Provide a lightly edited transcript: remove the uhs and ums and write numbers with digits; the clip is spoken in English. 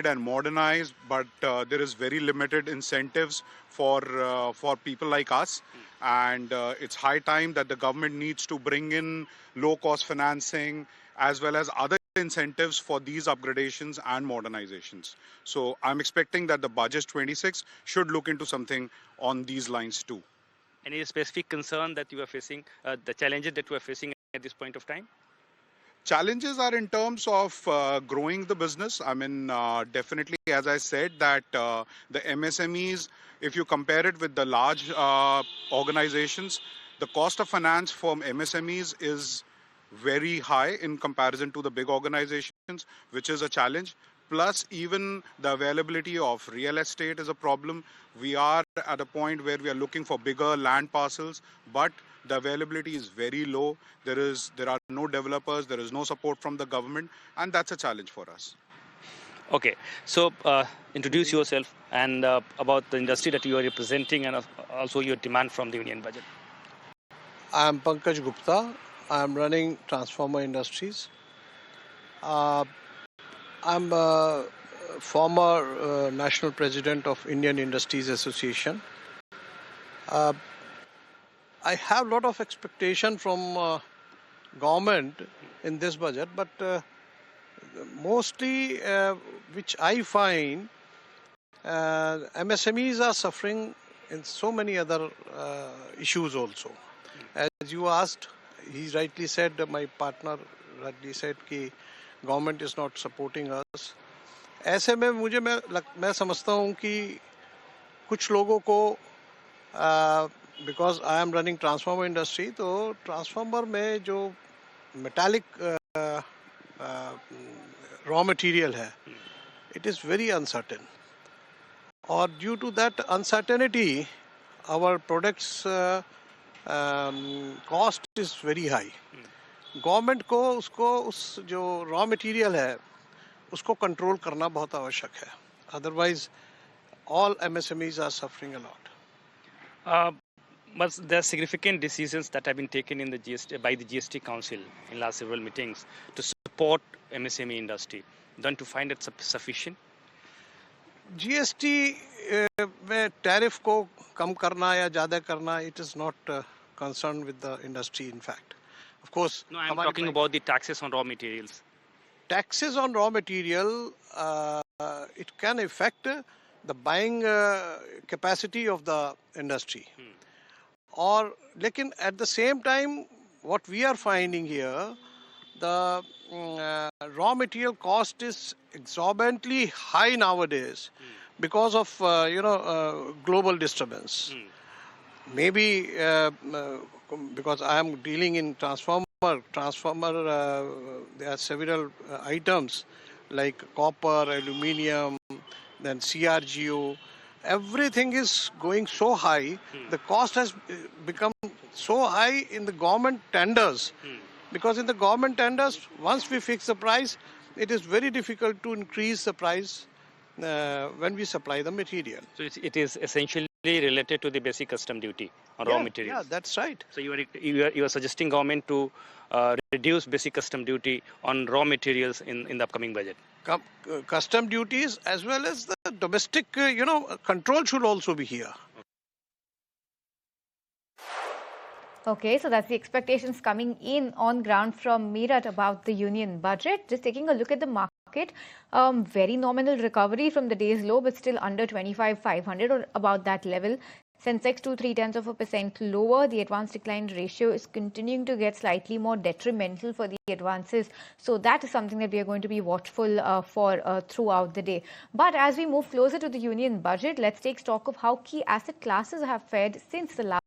and modernize, but there is very limited incentives for people like us. And it's high time that the government needs to bring in low-cost financing as well as other incentives for these upgradations and modernizations. So I'm expecting that the budget 26 should look into something on these lines too. Any specific concern that you are facing, the challenges that you are facing at this point of time? Challenges are in terms of growing the business. I mean, definitely, as I said, that the MSMEs, if you compare it with the large organizations, the cost of finance from MSMEs is very high in comparison to the big organizations, which is a challenge. Plus, even the availability of real estate is a problem. We are at a point where we are looking for bigger land parcels, but the availability is very low. There are no developers, there is no support from the government, and that's a challenge for us. Okay, so introduce yourself and about the industry that you are representing and also your demand from the union budget. I am Pankaj Gupta. I am running Transformer Industries. I'm a former national president of Indian Industries Association. I have a lot of expectation from government in this budget, but mostly which I find MSMEs are suffering in so many other issues also. As you asked, he rightly said, my partner rightly said कि government is not supporting us. ऐसे में मैं समझता हूँ कि कुछ लोगों को because I am running transformer industry, तो transformer में जो metallic raw material है, it is very uncertain. Or due to that uncertainty, our products cost is very high. Government को उस जो रॉ मटेरियल है उसको कंट्रोल करना बहुत आवश्यक है. Otherwise all MSMEs are suffering a lot. But there are significant decisions that have been taken in the by the GST Council in last several meetings to support MSME industry. Don't you find it sufficient? GST में tariff को कम करना या ज़्यादा करना, it is not concerned with the industry in fact. Of course, no, I'm talking about the taxes on raw materials. Taxes on raw material, it can affect the buying capacity of the industry. Or, लेकिन at the same time, what we are finding here, the raw material cost is exorbitantly high nowadays because of global disturbance. Maybe because I am dealing in transformer, there are several items like copper, aluminium, then CRGO. Everything is going so high. The cost has become so high in the government tenders. Because in the government tenders, once we fix the price, it is very difficult to increase the price when we supply the material. So it is essentially related to the basic custom duty on raw materials. Yeah, that's right. So you are suggesting government to reduce basic custom duty on raw materials in the upcoming budget. Custom duties as well as the domestic, control should also be here. Okay, so that's the expectations coming in on ground from Meerut about the union budget. Just taking a look at the market, very nominal recovery from the day's low, but still under 25,500 or about that level. Sensex 0.3% lower. The advance decline ratio is continuing to get slightly more detrimental for the advances. So that is something that we are going to be watchful for throughout the day. But as we move closer to the union budget, let's take stock of how key asset classes have fared since the last